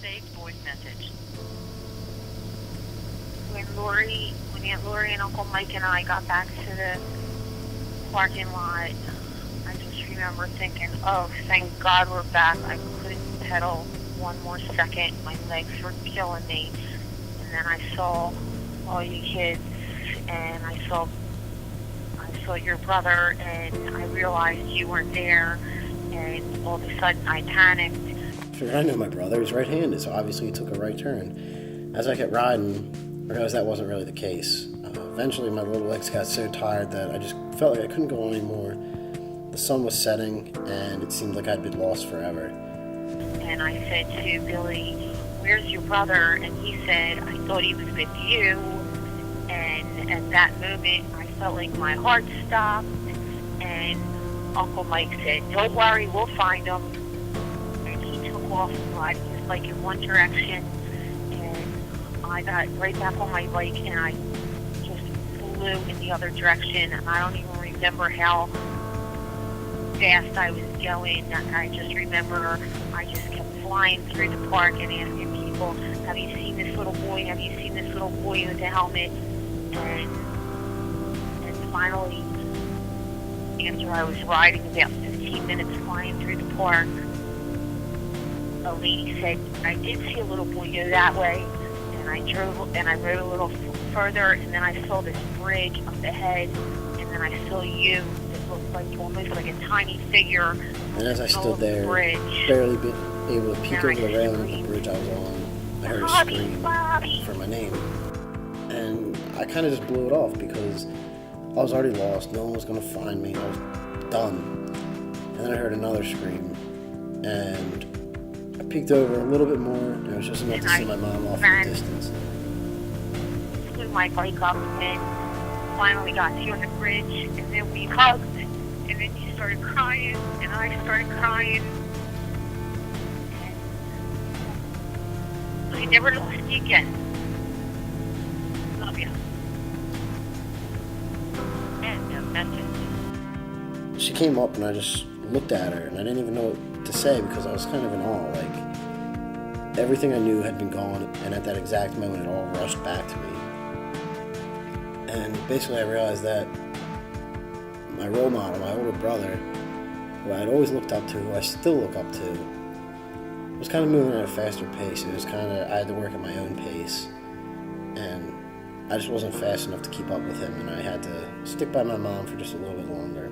saved voice message. When Aunt Lori and Uncle Mike and I got back to the parking lot, I just remember thinking, oh, thank God we're back. I couldn't pedal one more second. My legs were killing me. And then I saw all you kids, and I saw your brother, and I realized you weren't there, and all of a sudden I panicked. I figured I knew my brother. He's right-handed, so obviously he took a right turn. As I kept riding, I realized that wasn't really the case. Eventually my little legs got so tired that I just felt like I couldn't go anymore. The sun was setting, and it seemed like I'd been lost forever. And I said to Billy, where's your brother? And he said, I thought he was with you. And at that moment, I felt like my heart stopped. And Uncle Mike said, don't worry, we'll find him. And he took off, just like in one direction. And I got right back on my bike, and I just flew in the other direction. And I don't even remember how fast I was going. I just remember I just kept flying through the park and asking people, have you seen this little boy? Have you seen this little boy with a helmet? And finally, after I was riding about 15 minutes flying through the park, a lady said, I did see a little boy go that way. And I rode a little further, and then I saw this bridge up ahead, and then I saw you. It looked like almost like a tiny figure. And as I stood there, barely able to peek over the railing of the bridge I was on, I heard a scream for my name. And I kind of just blew it off because I was already lost. No one was going to find me. I was done. And then I heard another scream. And I peeked over a little bit more, and it was just enough to see my mom off in the distance. Flew my bike up and finally got to you on the bridge, and then we hugged, and then you started crying, and I started crying. And I never lost you again. Love you. End of message. She came up, and I just looked at her, and I didn't even know what to say because I was kind of in awe. Like, everything I knew had been gone, and at that exact moment it all rushed back to me. And basically I realized that my role model, my older brother, who I had always looked up to, who I still look up to, was kind of moving at a faster pace. It was kind of, I had to work at my own pace, and I just wasn't fast enough to keep up with him, and I had to stick by my mom for just a little bit longer.